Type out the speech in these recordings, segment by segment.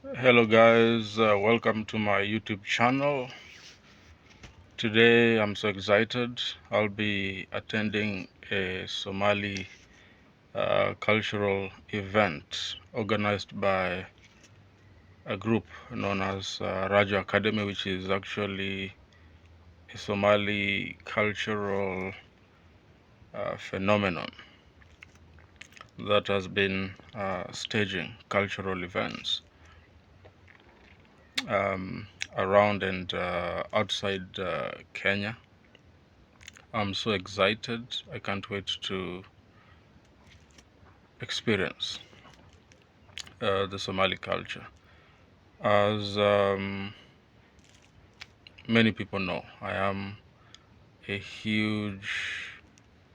Hello guys, welcome to my YouTube channel. Today I'm so excited. I'll be attending a Somali cultural event organized by a group known as Raja Academy, which is actually a Somali cultural phenomenon that has been staging cultural events around and outside Kenya. I'm so excited. I can't wait to experience the Somali culture. As many people know, I am a huge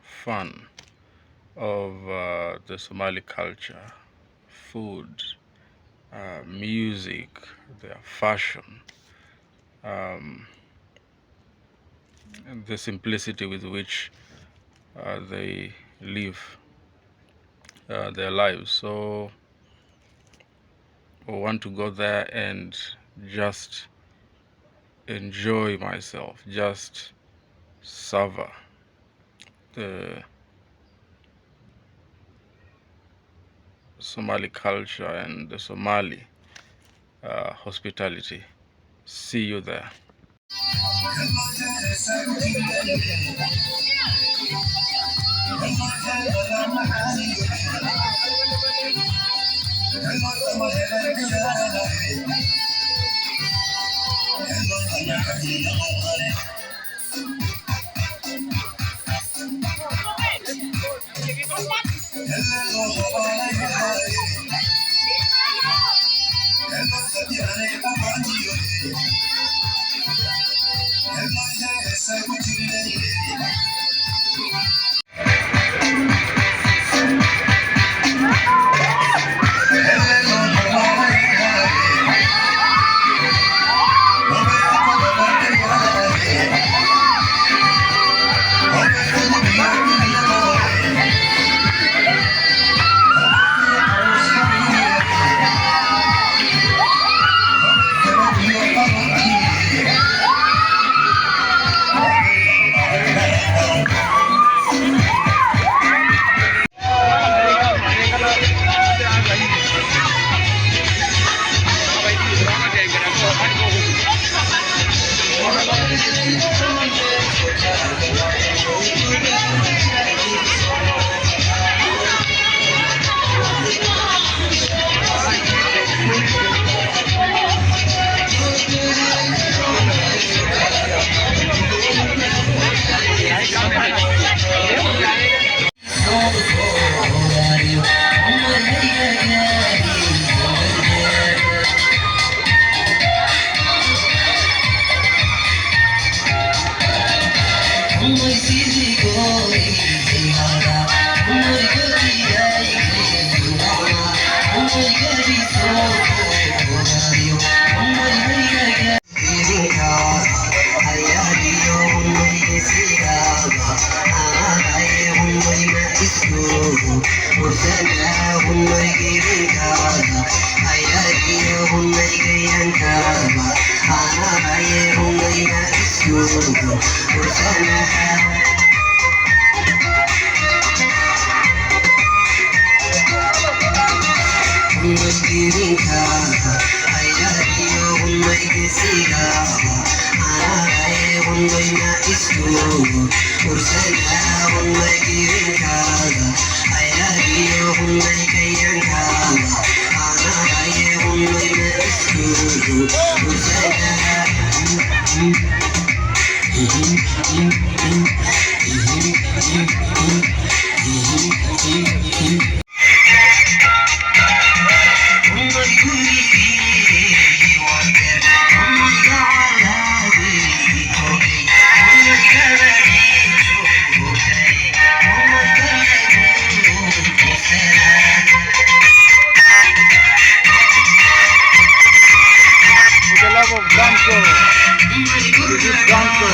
fan of the Somali culture, food, music, their fashion, um, and the simplicity with which they live their lives. So I want to go there and just enjoy myself, just savor the Somali culture and the Somali hospitality. See you there. With the love of Danko, this is Danko.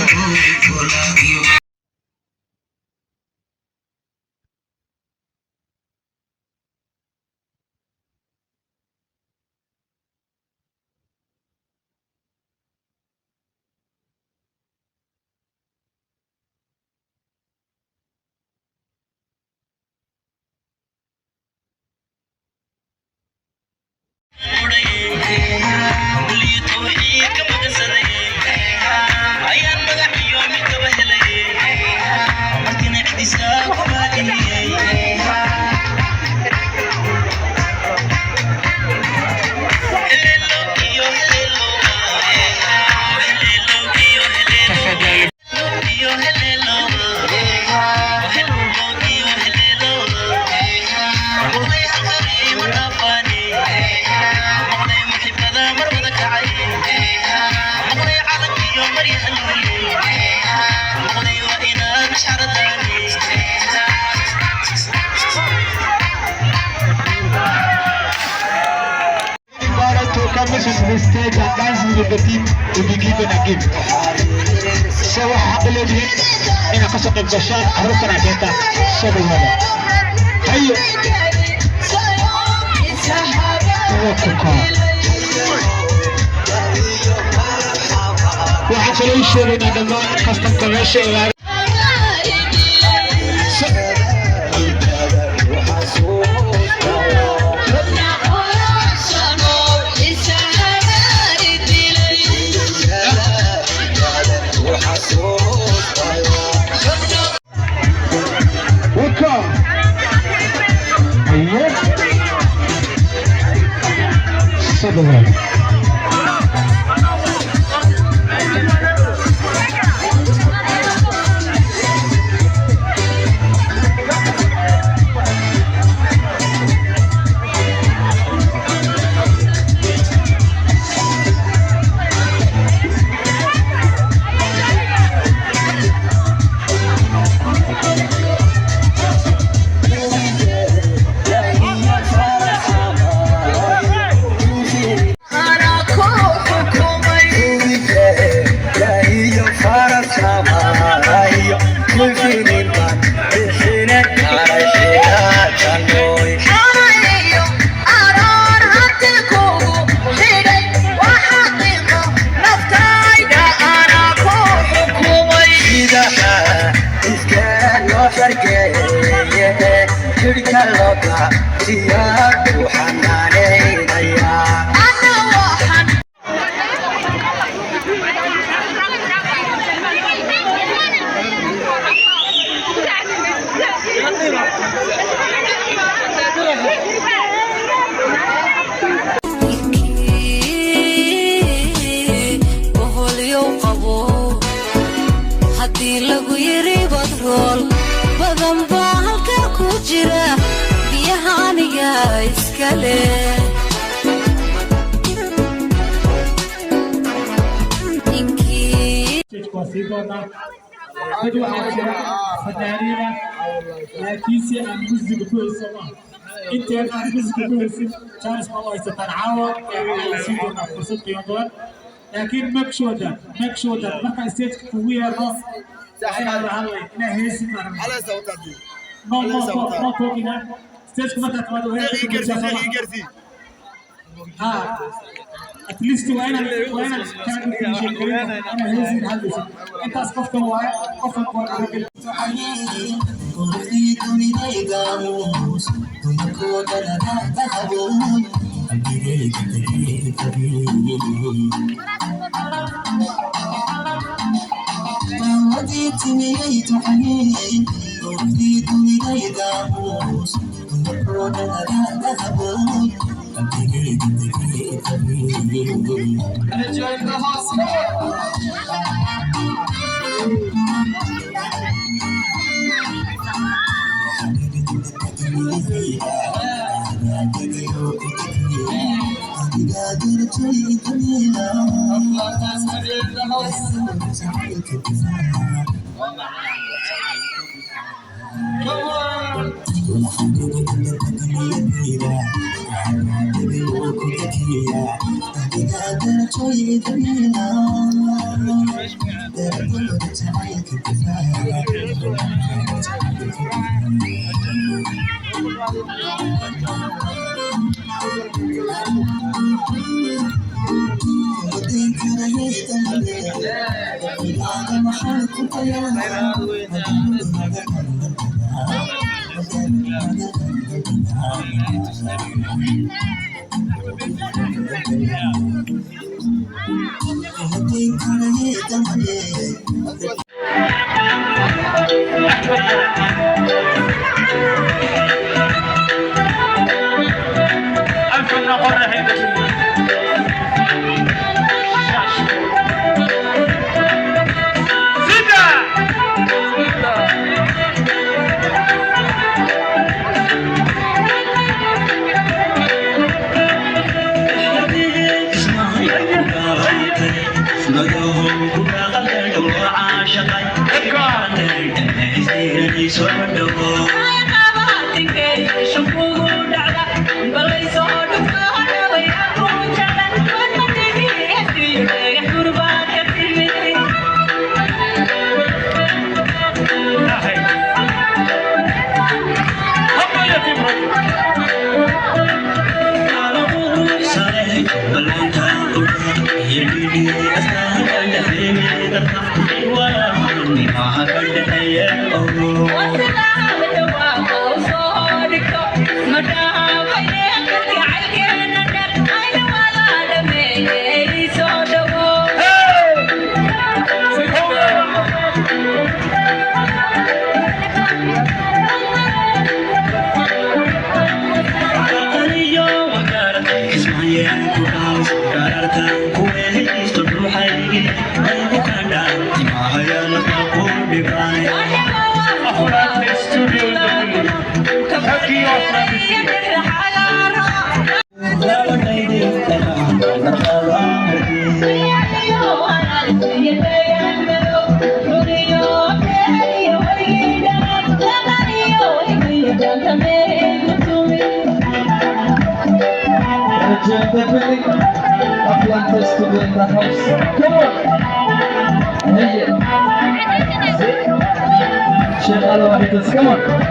This is the stage and dancing with the team to be given a gift. So حقلي إن قصة الجشان عرفتنا كيتا شبه هذا. هيا. وحصل يشوفنا دماء قصة كمشي. أدو عشرة فتانينا لكيسي أن مزق كويسة أنت أن مزق كويسة كان اسمه الله يستنعاوة سيدنا فرصة قيادات لكن مكشودة ما كان سيد قوية الرأس أنا هلا أنا هيسي على صوتي ما توقينا سيد ما تتواجه يقرسي at least وانا كان في شيء انا هزين هذا انت اسقفت معي قفل قوي Enjoying the hospital. ألف نقر هيدا Atlantis to be in the house. Come on. Hey. Share all of it. Come on.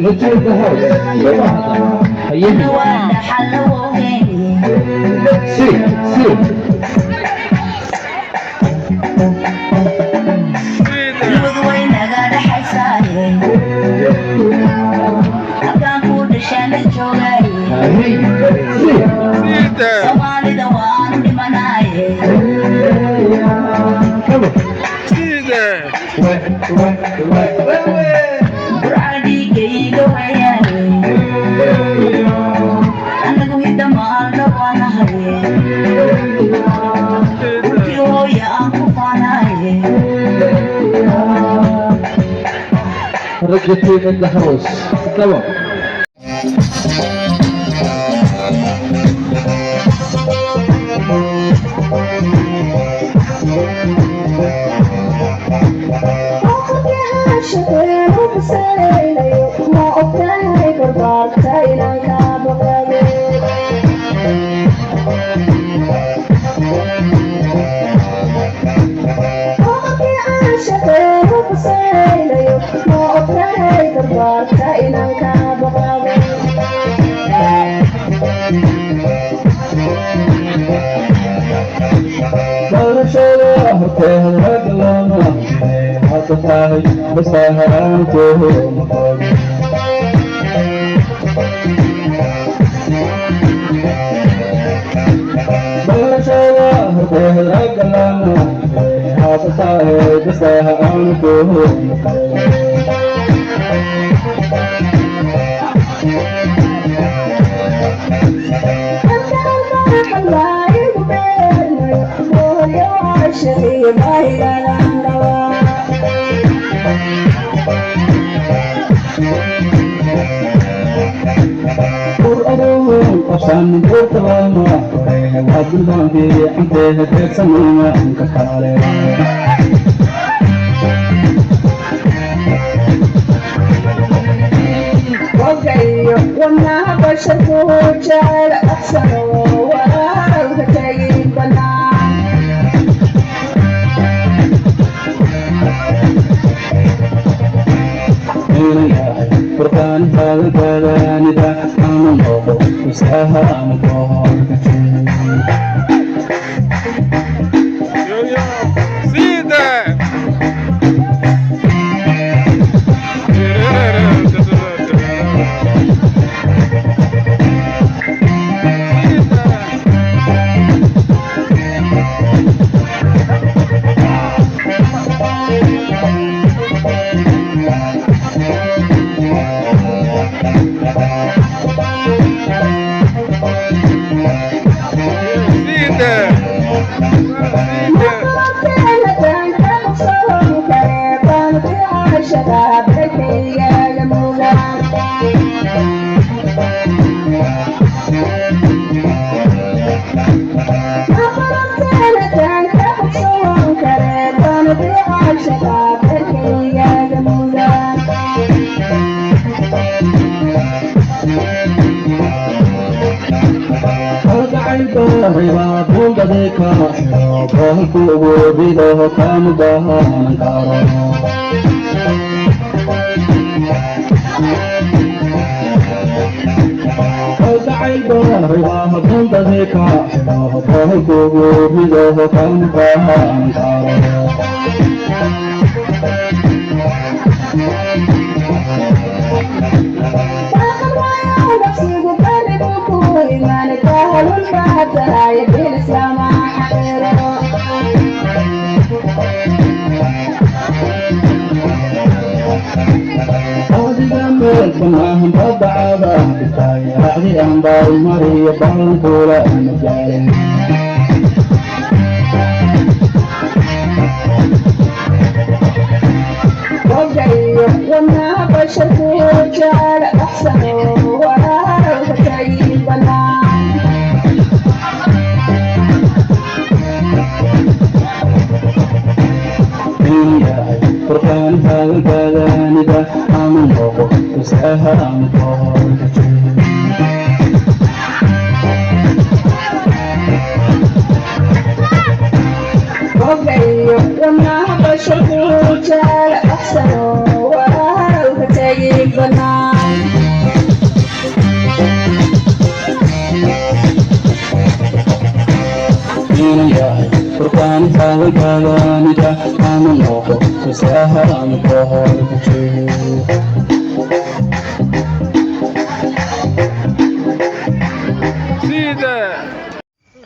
Let's Rejected in the house. Come on.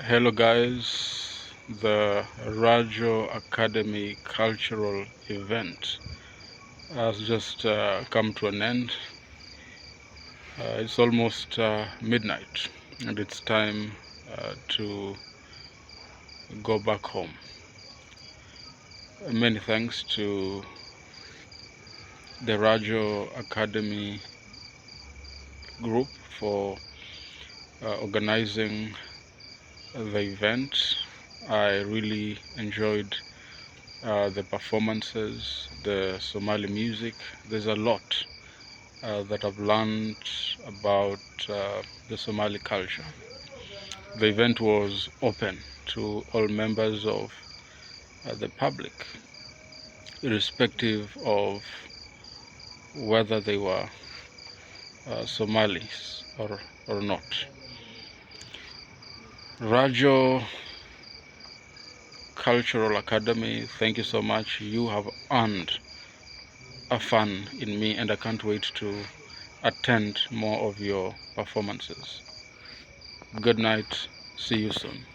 Hello guys, the Rajo Academy cultural event has just come to an end. It's almost midnight and it's time to go back home. Many thanks to the Rajo Academy group for organizing the event. I really enjoyed the performances, the Somali music. There's a lot that I've learned about the Somali culture. The event was open to all members of the public, irrespective of whether they were Somalis or not. Rajo Cultural Academy, thank you so much. You have earned a fan in me, and I can't wait to attend more of your performances. Good night. See you soon.